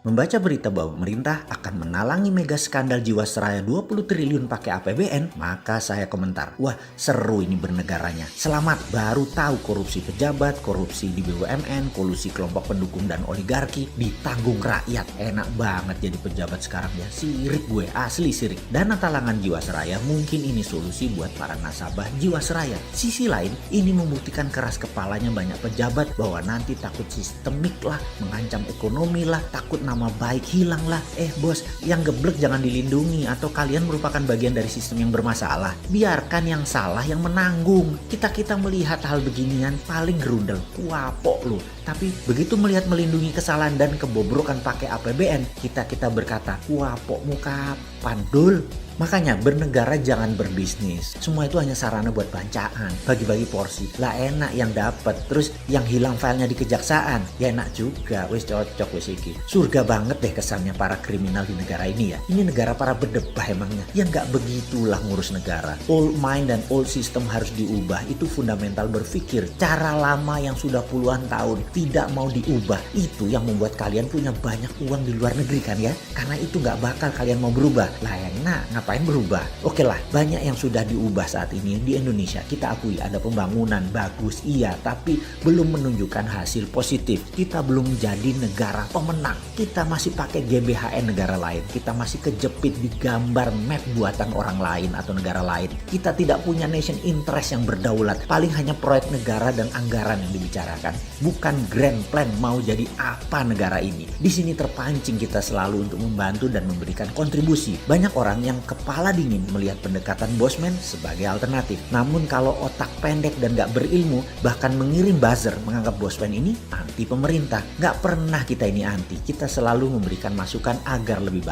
Membaca berita bahwa pemerintah akan menalangi mega skandal Jiwasraya 20 triliun pakai APBN, maka saya komentar, wah seru ini bernegaranya. Selamat, baru tahu korupsi pejabat, korupsi di BUMN, kolusi kelompok pendukung dan oligarki ditanggung rakyat. Enak banget jadi pejabat sekarang ya, sirik gue, asli sirik. Dana talangan Jiwasraya mungkin ini solusi buat para nasabah Jiwasraya. Sisi lain, ini membuktikan keras kepalanya banyak pejabat bahwa nanti takut sistemik lah, mengancam ekonomi lah, takut nama baik hilang lah. Bos, yang geblek jangan dilindungi atau kalian merupakan bagian dari sistem yang bermasalah. Biarkan yang salah yang menanggung. Kita melihat hal beginian paling gerundel, kuapok lu. Tapi begitu melihat melindungi kesalahan dan kebobrokan pakai APBN, kita berkata, kuapok muka pandul. Makanya bernegara jangan berbisnis. Semua itu hanya sarana buat bancaan, bagi-bagi porsi. Lah enak yang dapat, terus yang hilang filenya di kejaksaan. Ya enak juga, wis cocok wis iki. Surga banget deh kesannya para kriminal di negara ini ya. Ini negara para berdebah emangnya. Ya nggak begitulah ngurus negara. Old mind dan old system harus diubah. Itu fundamental berpikir. Cara lama yang sudah puluhan tahun tidak mau diubah. Itu yang membuat kalian punya banyak uang di luar negeri kan ya. Karena itu nggak bakal kalian mau berubah. Lah enak, ngapain berubah? Oke lah, banyak yang sudah diubah saat ini di Indonesia. Kita akui ada pembangunan bagus, iya, tapi belum menunjukkan hasil positif. Kita belum jadi negara pemenang. Kita masih pakai GBHN negara lain. Kita masih kejepit di gambar map buatan orang lain atau negara lain. Kita tidak punya nation interest yang berdaulat. Paling hanya proyek negara dan anggaran yang dibicarakan. Bukan grand plan mau jadi apa negara ini. Di sini terpancing kita selalu untuk membantu dan memberikan kontribusi. Banyak orang yang kepala dingin melihat pendekatan bosman sebagai alternatif. Namun kalau otak pendek dan gak berilmu, bahkan mengirim buzzer menganggap bosman ini anti pemerintah. Gak pernah kita ini anti. Kita selalu memberikan masukan agar lebih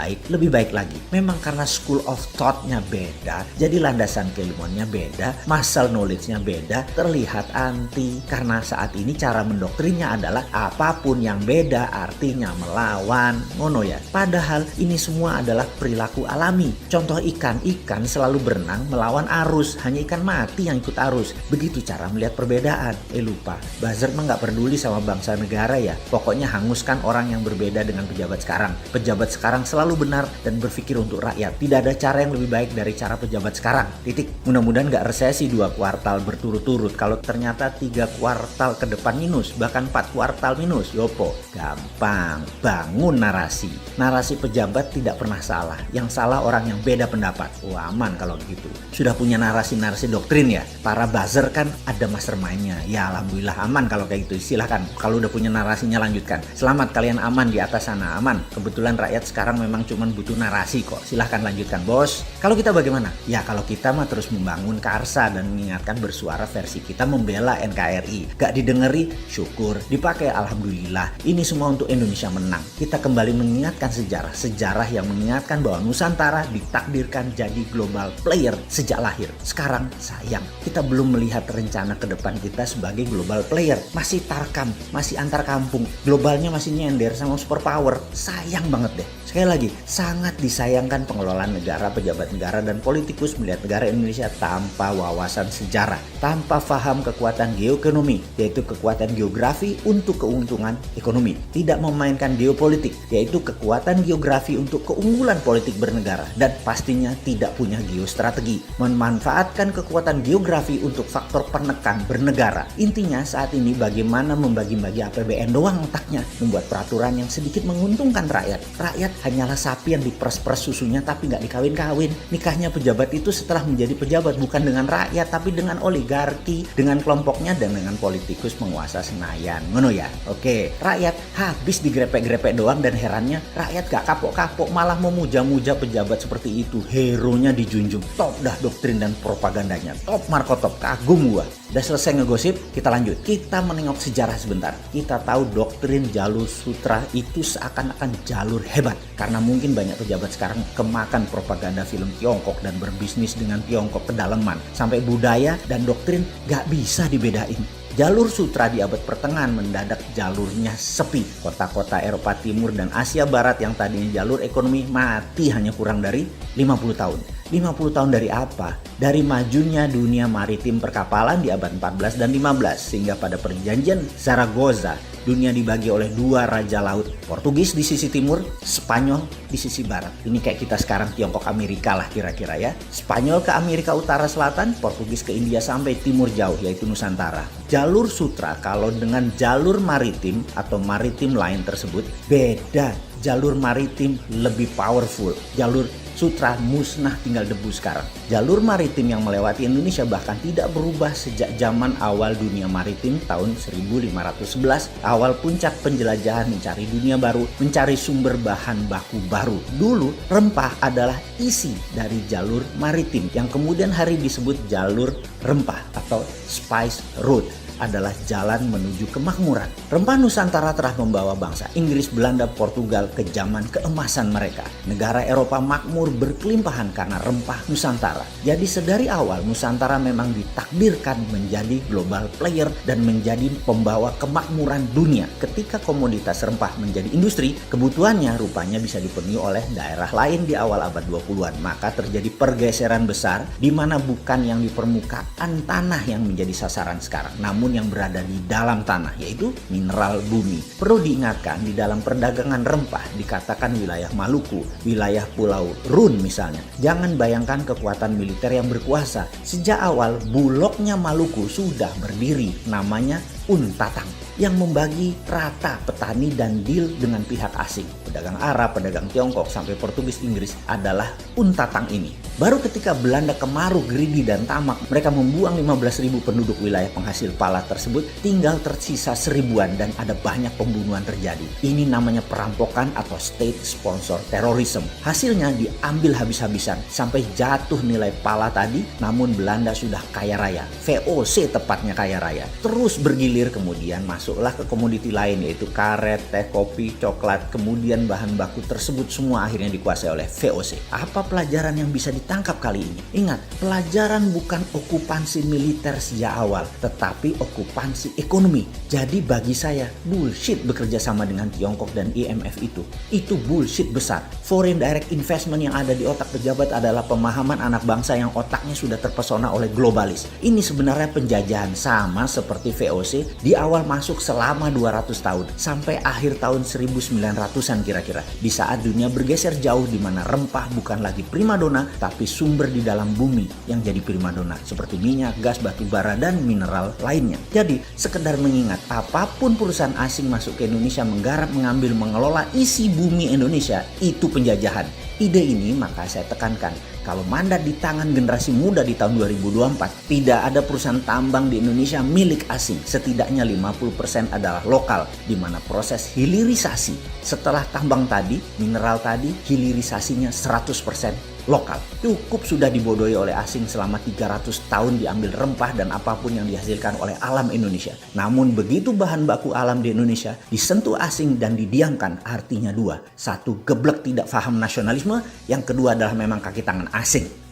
baik lagi. Memang karena school of thought-nya beda, jadi landasan keilmuannya beda, muscle knowledge-nya beda, terlihat anti. Karena saat ini cara mendoktrinnya adalah apapun yang beda artinya melawan. Ngono ya. Padahal ini semua adalah perilaku alami. Contoh ikan selalu berenang melawan arus. Hanya ikan mati yang ikut arus. Begitu cara melihat perbedaan. Lupa, buzzer mah gak peduli sama bangsa negara ya. Pokoknya hanguskan orang yang berbeda dengan pejabat sekarang. Pejabat sekarang selalu benar dan berpikir untuk rakyat. Tidak ada cara yang lebih baik dari cara pejabat sekarang. Titik. Mudah-mudahan gak resesi 2 kuartal berturut-turut. Kalau ternyata 3 kuartal ke depan minus, bahkan 4 kuartal minus, yopo. Gampang. Bangun narasi. Narasi pejabat tidak pernah salah. Yang salah orang yang beda pendapat. Aman kalau begitu. Sudah punya narasi-narasi doktrin ya. Para buzzer kan ada mastermind-nya. Ya alhamdulillah aman kalau kayak gitu. Silahkan. Kalau udah punya narasinya lanjutkan. Selamat kalian aman di atas sana. Aman. Kebetulan rakyat sekarang memang cuma butuh narasi kok. Silahkan lanjutkan bos. Kalau kita bagaimana? Ya kalau kita mah terus membangun Karsa dan mengingatkan bersuara versi kita membela NKRI. Gak didengeri, syukur. Dipakai alhamdulillah. Ini semua untuk Indonesia menang. Kita kembali mengingatkan sejarah. Sejarah yang mengingatkan bahwa Nusantara ditakdirkan jadi global player sejak lahir. Sekarang sayang, kita belum melihat rencana ke depan kita sebagai global player. Masih tarkam, masih antar kampung. Globalnya masih nyender sama superpower. Sayang banget deh. Sekali lagi, sangat disayangkan pengelolaan negara, pejabat negara, dan politikus melihat negara Indonesia tanpa wawasan sejarah. Tanpa paham kekuatan geoekonomi, yaitu kekuatan geografi untuk keuntungan ekonomi. Tidak memainkan geopolitik, yaitu kekuatan geografi untuk keunggulan politik bernegara. Dan pastinya tidak punya geostrategi. Memanfaatkan kekuatan geografi untuk faktor penekan bernegara. Intinya saat ini bagaimana membagi-bagi APBN doang otaknya. Membuat peraturan yang sedikit menguntungkan rakyat. Rakyat hanyalah sapi yang diperes-peres susunya tapi nggak dikawin-kawin. Nikahnya pejabat itu setelah menjadi pejabat bukan dengan rakyat tapi dengan oligarki, dengan kelompoknya dan dengan politikus penguasa Senayan. Ngono ya? Oke, rakyat habis digrepek-grepek doang dan herannya rakyat gak kapok-kapok malah memuja-muja pejabat seperti itu. Hero-nya dijunjung. Top dah doktrin dan propagandanya. Top Marco top. Kagum gua. Udah selesai ngegosip, kita lanjut. Kita menengok sejarah sebentar. Kita tahu doktrin jalur sutra itu seakan-akan jalur hebat. Karena mungkin banyak pejabat sekarang kemakan propaganda film Tiongkok dan berbisnis dengan Tiongkok kedalaman. Sampai budaya dan doktrin gak bisa dibedain. Jalur sutra di abad pertengahan mendadak jalurnya sepi. Kota-kota Eropa Timur dan Asia Barat yang tadinya jalur ekonomi mati hanya kurang dari 50 tahun. 50 tahun dari apa? Dari majunya dunia maritim perkapalan di abad 14 dan 15 sehingga pada perjanjian Zaragoza dunia dibagi oleh dua raja laut, Portugis di sisi timur, Spanyol di sisi barat. Ini kayak kita sekarang Tiongkok Amerika lah kira-kira ya. Spanyol ke Amerika Utara Selatan, Portugis ke India sampai timur jauh yaitu Nusantara. Jalur sutra kalau dengan jalur maritim atau maritim lain tersebut beda. Jalur maritim lebih powerful. Jalur sutra musnah tinggal debu sekarang. Jalur maritim yang melewati Indonesia bahkan tidak berubah sejak zaman awal dunia maritim tahun 1511. Awal puncak penjelajahan mencari dunia baru, mencari sumber bahan baku baru. Dulu rempah adalah isi dari jalur maritim yang kemudian hari disebut jalur rempah atau spice route. Adalah jalan menuju kemakmuran. Rempah Nusantara telah membawa bangsa Inggris, Belanda, Portugal ke zaman keemasan mereka. Negara Eropa makmur berkelimpahan karena rempah Nusantara. Jadi sedari awal Nusantara memang ditakdirkan menjadi global player dan menjadi pembawa kemakmuran dunia. Ketika komoditas rempah menjadi industri, kebutuhannya rupanya bisa dipenuhi oleh daerah lain di awal abad 20-an. Maka terjadi pergeseran besar di mana bukan yang di permukaan tanah yang menjadi sasaran sekarang, namun yang berada di dalam tanah, yaitu mineral bumi. Perlu diingatkan, di dalam perdagangan rempah dikatakan wilayah Maluku, wilayah Pulau Run misalnya. Jangan bayangkan kekuatan militer yang berkuasa. Sejak awal Bulognya Maluku sudah berdiri, namanya Untatang, yang membagi rata petani dan deal dengan pihak asing. Pedagang Arab, pedagang Tiongkok, sampai Portugis, Inggris adalah Untatang ini. Baru ketika Belanda kemaru, greedy dan tamak, mereka membuang 15.000 penduduk wilayah penghasil pala tersebut, tinggal tersisa 1000-an dan ada banyak pembunuhan terjadi. Ini namanya perampokan atau state sponsor terrorism. Hasilnya diambil habis-habisan sampai jatuh nilai pala tadi, namun Belanda sudah kaya raya. VOC tepatnya kaya raya. Terus bergilir, kemudian masuklah ke komoditi lain yaitu karet, teh, kopi, coklat. Kemudian bahan baku tersebut semua akhirnya dikuasai oleh VOC. Apa pelajaran yang bisa ditangkap kali ini? Ingat, pelajaran bukan okupansi militer sejak awal, tetapi okupansi ekonomi. Jadi bagi saya bullshit bekerja sama dengan Tiongkok dan IMF itu. Itu bullshit besar. Foreign direct investment yang ada di otak pejabat adalah pemahaman anak bangsa yang otaknya sudah terpesona oleh globalis. Ini sebenarnya penjajahan sama seperti VOC di awal masuk selama 200 tahun sampai akhir tahun 1900-an kira-kira. Di saat dunia bergeser jauh di mana rempah bukan lagi primadona tapi sumber di dalam bumi yang jadi primadona seperti minyak, gas, batu bara dan mineral lainnya. Jadi sekedar mengingat, apapun perusahaan asing masuk ke Indonesia menggarap, mengambil, mengelola isi bumi Indonesia, itu penjajahan. Ide ini maka saya tekankan, kalau mandat di tangan generasi muda di tahun 2024, tidak ada perusahaan tambang di Indonesia milik asing. Setidaknya 50% adalah lokal, di mana proses hilirisasi setelah tambang tadi, mineral tadi, hilirisasinya 100% lokal. Cukup sudah dibodohi oleh asing selama 300 tahun diambil rempah dan apapun yang dihasilkan oleh alam Indonesia. Namun begitu bahan baku alam di Indonesia disentuh asing dan didiamkan, artinya dua. Satu, geblek tidak paham nasionalisme. Yang kedua adalah memang kaki tangan asing.